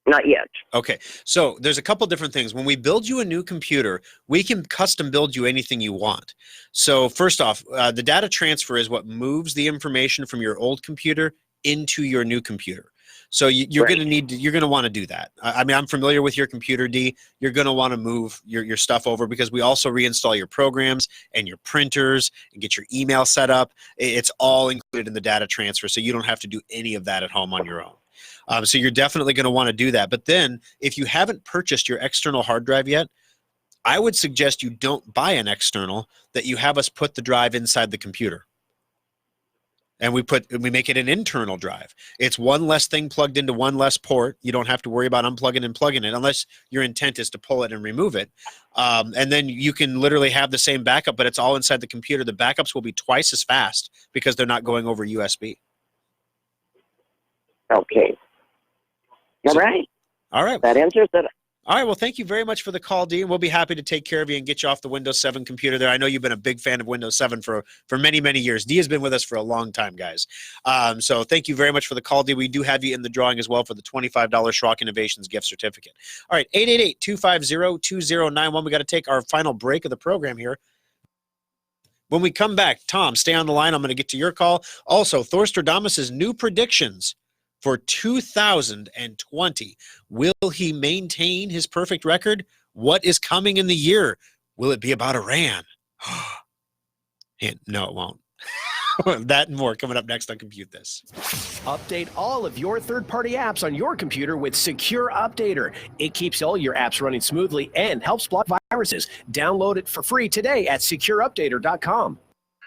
Not yet. Okay. So there's a couple different things. When we build you a new computer, we can custom build you anything you want. So first off, the data transfer is what moves the information from your old computer into your new computer. So you're Right. going to want to do that. I mean, I'm familiar with your computer, D. You're going to want to move your stuff over because we also reinstall your programs and your printers and get your email set up. It's all included in the data transfer, so you don't have to do any of that at home on your own. So you're definitely going to want to do that. But then if you haven't purchased your external hard drive yet, I would suggest you don't buy an external, that you have us put the drive inside the computer. And we make it an internal drive. It's one less thing plugged into one less port. You don't have to worry about unplugging and plugging it unless your intent is to pull it and remove it. And then you can literally have the same backup, but it's all inside the computer. The backups will be twice as fast because they're not going over USB. Okay. All right. All right. That answers it. All right. Well, thank you very much for the call, Dean. We'll be happy to take care of you and get you off the Windows 7 computer there. I know you've been a big fan of Windows 7 for many, many years. Dee has been with us for a long time, guys. So thank you very much for the call, Dee. We do have you in the drawing as well for the $25 Schrock Innovations gift certificate. All right. 888-250-2091. We got to take our final break of the program here. When we come back, Tom, stay on the line. I'm going to get to your call. Also, Thorstradamus' new predictions for 2020. Will he maintain his perfect record? What is coming in the year? Will it be about Iran? No, it won't. That and more coming up next on Compute This. Update all of your third-party apps on your computer with Secure Updater. It keeps all your apps running smoothly and helps block viruses. Download it for free today at secureupdater.com.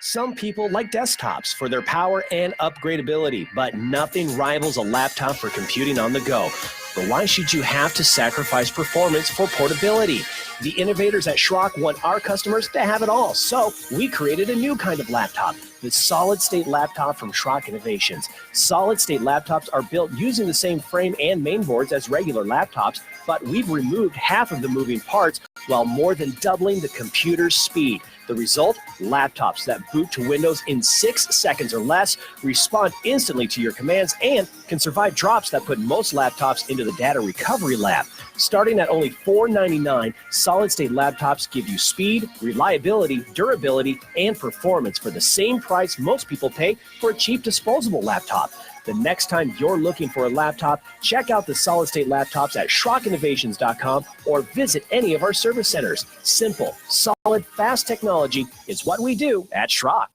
Some people like desktops for their power and upgradability, but nothing rivals a laptop for computing on the go. But why should you have to sacrifice performance for portability? The innovators at Schrock want our customers to have it all. So we created a new kind of laptop, the solid-state laptop from Schrock Innovations. Solid-state laptops are built using the same frame and mainboards as regular laptops, but we've removed half of the moving parts while more than doubling the computer's speed. The result? Laptops that boot to Windows in 6 seconds or less, respond instantly to your commands, and can survive drops that put most laptops into the data recovery lab. Starting at only $499, solid-state laptops give you speed, reliability, durability, and performance for the same price most people pay for a cheap disposable laptop. The next time you're looking for a laptop, check out the solid-state laptops at SchrockInnovations.com or visit any of our service centers. Simple, solid, fast technology is what we do at Schrock.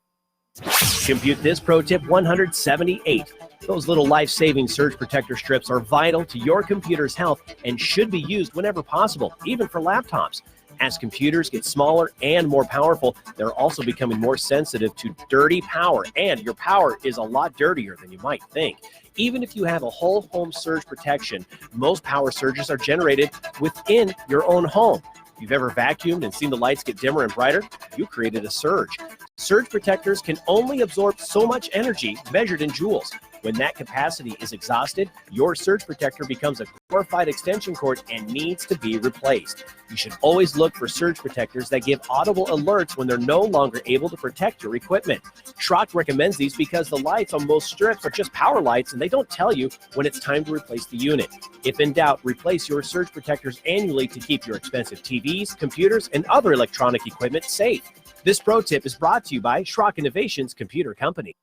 Compute this pro tip 178. Those little life-saving surge protector strips are vital to your computer's health and should be used whenever possible, even for laptops. As computers get smaller and more powerful, they're also becoming more sensitive to dirty power, and your power is a lot dirtier than you might think. Even if you have a whole home surge protection, most power surges are generated within your own home. If you've ever vacuumed and seen the lights get dimmer and brighter, you created a surge. Surge protectors can only absorb so much energy measured in joules. When that capacity is exhausted, your surge protector becomes a glorified extension cord and needs to be replaced. You should always look for surge protectors that give audible alerts when they're no longer able to protect your equipment. Schrock recommends these because the lights on most strips are just power lights and they don't tell you when it's time to replace the unit. If in doubt, replace your surge protectors annually to keep your expensive TVs, computers, and other electronic equipment safe. This pro tip is brought to you by Schrock Innovations Computer Company.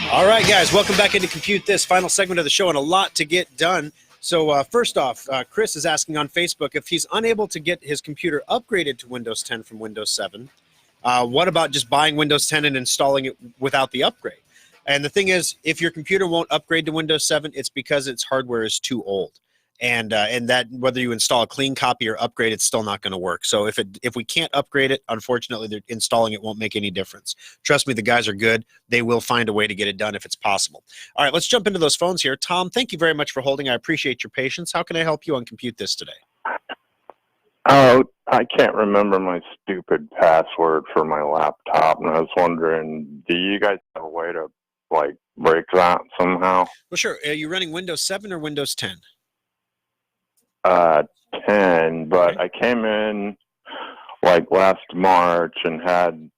All right, guys, welcome back into Compute This, final segment of the show, and a lot to get done. So first off, Chris is asking on Facebook if he's unable to get his computer upgraded to Windows 10 from Windows 7. What about just buying Windows 10 and installing it without the upgrade? And the thing is, if your computer won't upgrade to Windows 7, it's because its hardware is too old. And that whether you install a clean copy or upgrade, it's still not going to work. So if we can't upgrade it, unfortunately, installing it won't make any difference. Trust me, the guys are good. They will find a way to get it done if it's possible. All right, let's jump into those phones here. Tom, thank you very much for holding. I appreciate your patience. How can I help you on Compute This today? Oh, I can't remember my stupid password for my laptop, and I was wondering, do you guys have a way to, break that somehow? Well, sure. Are you running Windows 7 or Windows 10? 10, but I came in last March and had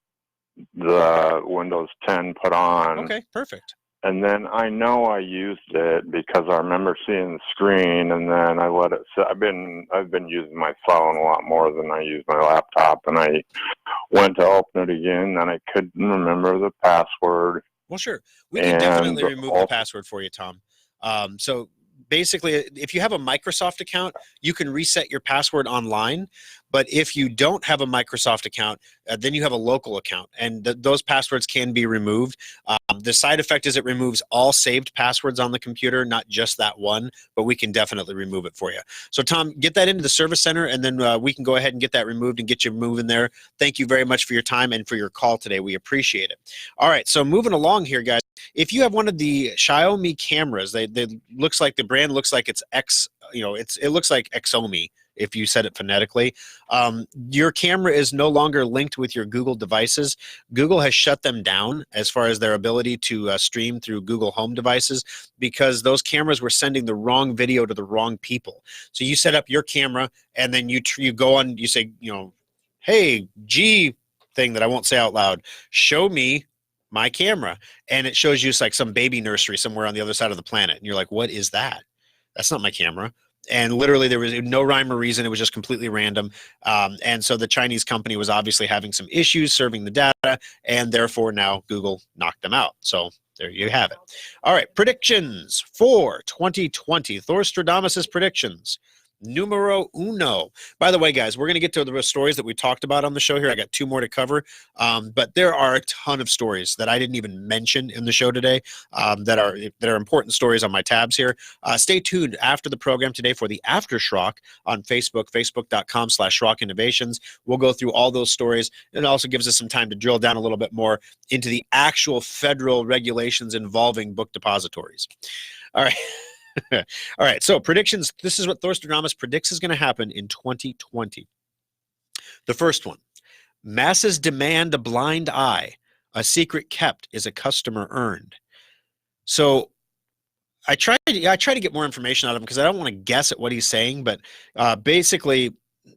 the Windows 10 put on. Okay, perfect. And then I know I used it because I remember seeing the screen, and then I let it sit. I've been using my phone a lot more than I use my laptop, and I went to open it again, and I couldn't remember the password. Well, sure. We can definitely remove the password for you, Tom. So basically, if you have a Microsoft account, you can reset your password online. But if you don't have a Microsoft account, then you have a local account, and those passwords can be removed. The side effect is it removes all saved passwords on the computer, not just that one, but we can definitely remove it for you. So, Tom, get that into the service center, and then we can go ahead and get that removed and get you moving there. Thank you very much for your time and for your call today. We appreciate it. All right, so moving along here, guys. If you have one of the Xiaomi cameras, they looks like the brand looks like it's it looks like Xomi if you said it phonetically. Your camera is no longer linked with your Google devices. Google has shut them down as far as their ability to stream through Google Home devices because those cameras were sending the wrong video to the wrong people. So you set up your camera and then you go on, you say, hey, G thing that I won't say out loud, show me my camera. And it shows you some baby nursery somewhere on the other side of the planet. And you're like, what is that? That's not my camera. And literally there was no rhyme or reason. It was just completely random. And so the Chinese company was obviously having some issues serving the data, and therefore now Google knocked them out. So there you have it. All right, predictions for 2020. Thorstradamus' predictions. Numero uno. By the way, guys, we're going to get to the stories that we talked about on the show here. I got 2 more to cover, but there are a ton of stories that I didn't even mention in the show today that are important stories on my tabs here. Stay tuned after the program today for the Aftershock on Facebook, facebook.com/Schrock Innovations. We'll go through all those stories. It also gives us some time to drill down a little bit more into the actual federal regulations involving book depositories. All right. All right, so predictions. This is what Thorstradamus predicts is going to happen in 2020. The first one, masses demand a blind eye. A secret kept is a customer earned. So I try to get more information out of him because I don't want to guess at what he's saying, but basically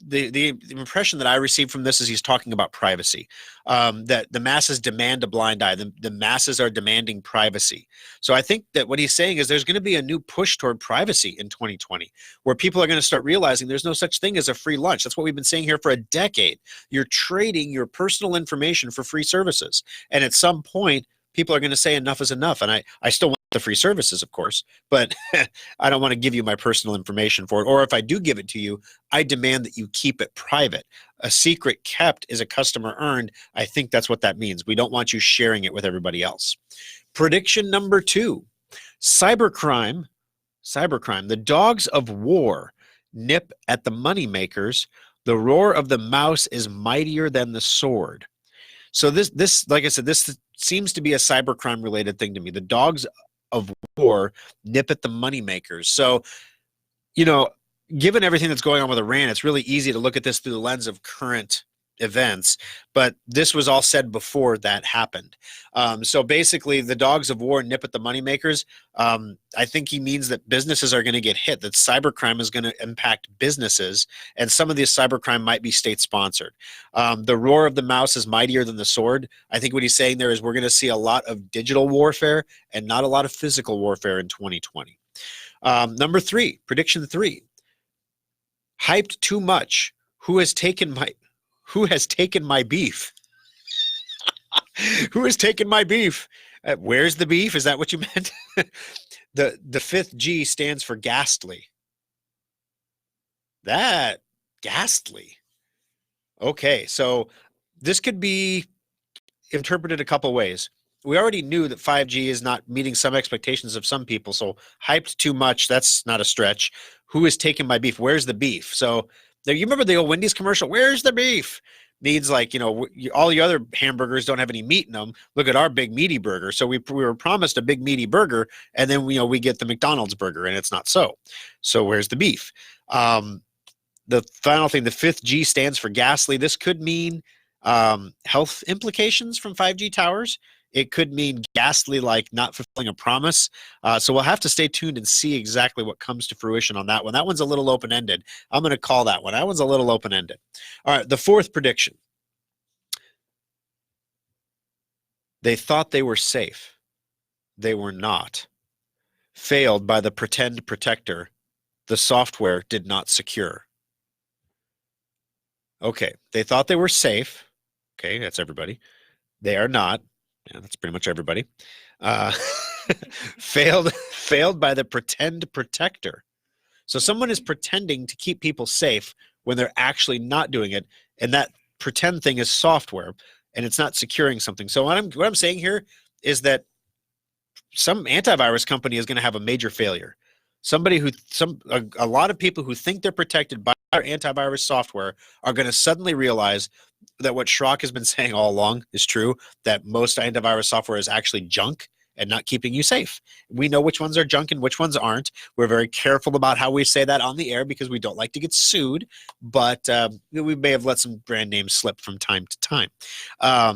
the impression that I received from this is he's talking about privacy, that the masses demand a blind eye. The masses are demanding privacy. So I think that what he's saying is there's going to be a new push toward privacy in 2020 where people are going to start realizing there's no such thing as a free lunch. That's what we've been saying here for a decade. You're trading your personal information for free services. And at some point, people are going to say enough is enough. And I still want the free services, of course, but I don't want to give you my personal information for it. Or if I do give it to you, I demand that you keep it private. A secret kept is a customer earned. I think that's what that means. We don't want you sharing it with everybody else. Prediction number 2, cybercrime. The dogs of war nip at the moneymakers. The roar of the mouse is mightier than the sword. So this, like I said, this seems to be a cybercrime related thing to me. The dogs of war nip at the moneymakers. So, given everything that's going on with Iran, it's really easy to look at this through the lens of current events, but this was all said before that happened. So basically, the dogs of war nip at the moneymakers. I think he means that businesses are going to get hit, that cybercrime is going to impact businesses, and some of this cybercrime might be state-sponsored. The roar of the mouse is mightier than the sword. I think what he's saying there is we're going to see a lot of digital warfare and not a lot of physical warfare in 2020. Number 3, prediction 3. Hyped too much. Who has taken my beef? Who has taken my beef? Where's the beef? Is that what you meant? The 5th G stands for ghastly. That ghastly. Okay, so this could be interpreted a couple ways. We already knew that 5G is not meeting some expectations of some people, so hyped too much, that's not a stretch. Who has taken my beef? Where's the beef? So you remember the old Wendy's commercial, where's the beef? Needs like, all the other hamburgers don't have any meat in them. Look at our big meaty burger. So we were promised a big meaty burger, and then we get the McDonald's burger, and it's not so. So where's the beef? The final thing, the 5th G stands for ghastly. This could mean health implications from 5G towers. It could mean ghastly, like not fulfilling a promise. So we'll have to stay tuned and see exactly what comes to fruition on that one. That one's a little open-ended. I'm going to call that one. That one's a little open-ended. All right, the 4th prediction. They thought they were safe. They were not. Failed by the pretend protector. The software did not secure. Okay, they thought they were safe. Okay, that's everybody. They are not. Yeah, that's pretty much everybody. Failed by the pretend protector. So someone is pretending to keep people safe when they're actually not doing it, and that pretend thing is software, and it's not securing something. So what I'm saying here is that some antivirus company is going to have a major failure. A lot of people who think they're protected by our antivirus software are going to suddenly realize that what Schrock has been saying all along is true, that most antivirus software is actually junk and not keeping you safe. We know which ones are junk and which ones aren't. We're very careful about how we say that on the air because we don't like to get sued, but we may have let some brand names slip from time to time.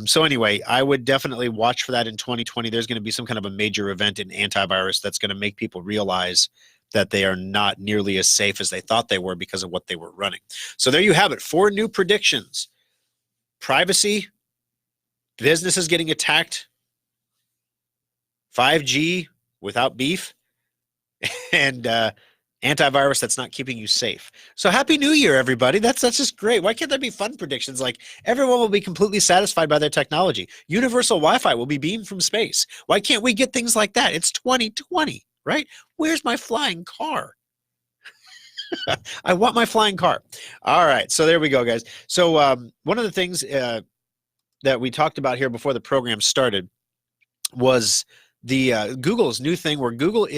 So anyway, I would definitely watch for that in 2020. There's going to be some kind of a major event in antivirus that's going to make people realize that they are not nearly as safe as they thought they were because of what they were running. So there you have it. 4 new predictions. Privacy, businesses getting attacked, 5G without beef, and antivirus that's not keeping you safe. So happy New Year, everybody. That's just great. Why can't there be fun predictions like everyone will be completely satisfied by their technology? Universal Wi-Fi will be beamed from space. Why can't we get things like that? It's 2020, right? Where's my flying car? I want my flying car. All right. So there we go, guys. So one of the things that we talked about here before the program started was the Google's new thing where Google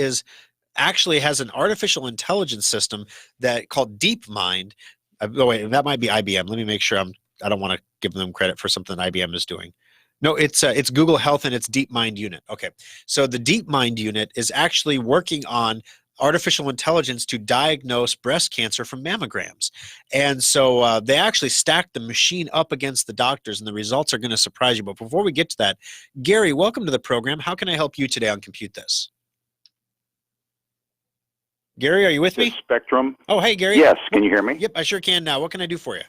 actually has an artificial intelligence system that called DeepMind. Oh, wait, that might be IBM. Let me make sure I don't want to give them credit for something IBM is doing. No, it's Google Health and its DeepMind unit. Okay. So the DeepMind unit is actually working on artificial intelligence to diagnose breast cancer from mammograms. And so they actually stacked the machine up against the doctors, and the results are going to surprise you. But before we get to that, Gary, welcome to the program. How can I help you today on Compute This? Gary, are you with me? Spectrum. Oh, hey, Gary. Yes, can you hear me? Yep, I sure can now. What can I do for you?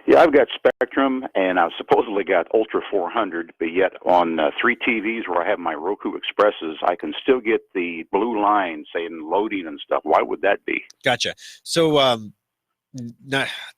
Yeah, I've got Spectrum, and I've supposedly got Ultra 400, but yet on 3 TVs where I have my Roku Expresses, I can still get the blue line saying loading and stuff. Why would that be? Gotcha. So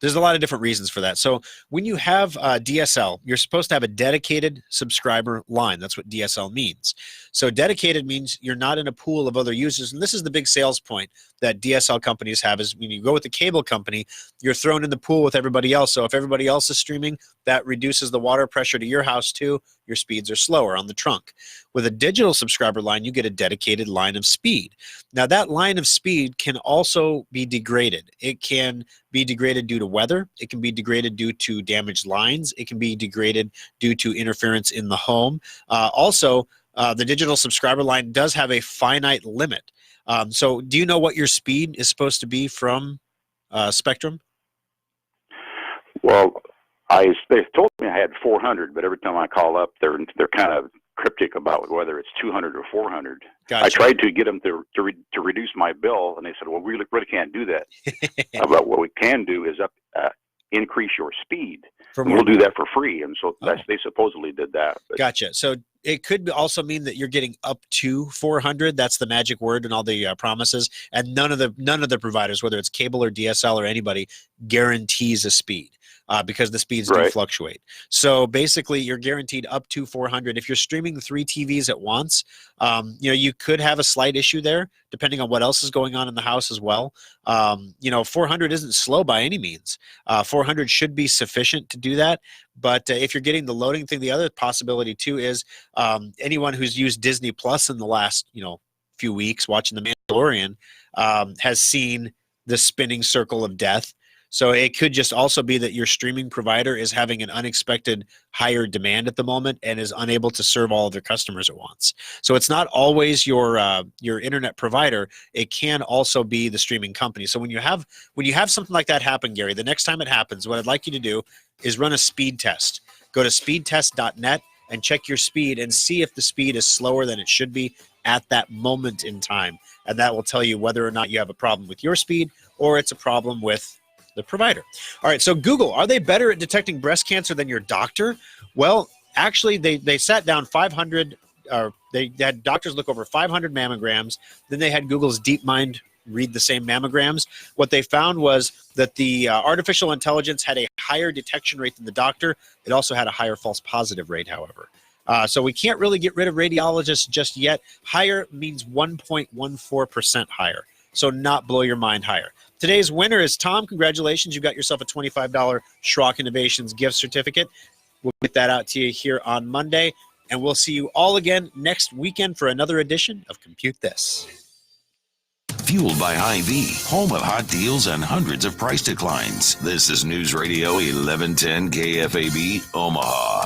there's a lot of different reasons for that. So when you have DSL, you're supposed to have a dedicated subscriber line. That's what DSL means. So dedicated means you're not in a pool of other users. And this is the big sales point that DSL companies have is when you go with a cable company, you're thrown in the pool with everybody else. So if everybody else is streaming, that reduces the water pressure to your house too. Your speeds are slower on the trunk. With a digital subscriber line, you get a dedicated line of speed. Now that line of speed can also be degraded. It can be degraded due to weather. It can be degraded due to damaged lines. It can be degraded due to interference in the home. Also, the digital subscriber line does have a finite limit. So do you know what your speed is supposed to be from Spectrum? Well, they told me I had 400, but every time I call up, they're kind of cryptic about whether it's 200 or 400. Gotcha. I tried to get them to reduce my bill, and they said, well, we really can't do that. But what we can do is increase your speed. And we'll do that for free. And so they supposedly did that. But. Gotcha. So it could also mean that you're getting up to 400. That's the magic word in all the promises. And none of the providers, whether it's cable or DSL or anybody, guarantees a speed. Because the speeds do fluctuate. So basically, you're guaranteed up to 400. If you're streaming 3 TVs at once, you could have a slight issue there, depending on what else is going on in the house as well. 400 isn't slow by any means. 400 should be sufficient to do that. But if you're getting the loading thing, the other possibility too is anyone who's used Disney Plus in the last few weeks watching The Mandalorian has seen the spinning circle of death. So it could just also be that your streaming provider is having an unexpected higher demand at the moment and is unable to serve all of their customers at once. So it's not always your internet provider. It can also be the streaming company. So when you have something like that happen, Gary, the next time it happens, what I'd like you to do is run a speed test. Go to speedtest.net and check your speed and see if the speed is slower than it should be at that moment in time. And that will tell you whether or not you have a problem with your speed or it's a problem with the provider. All right, so Google, are they better at detecting breast cancer than your doctor? Well, actually, they sat down 500, they had doctors look over 500 mammograms. Then they had Google's DeepMind read the same mammograms. What they found was that the artificial intelligence had a higher detection rate than the doctor. It also had a higher false positive rate, however. So we can't really get rid of radiologists just yet. Higher means 1.14% higher. So not blow your mind higher. Today's winner is Tom. Congratulations. You got yourself a $25 Schrock Innovations gift certificate. We'll get that out to you here on Monday. And we'll see you all again next weekend for another edition of Compute This. Fueled by Hy-Vee, home of hot deals and hundreds of price declines. This is News Radio 1110 KFAB, Omaha.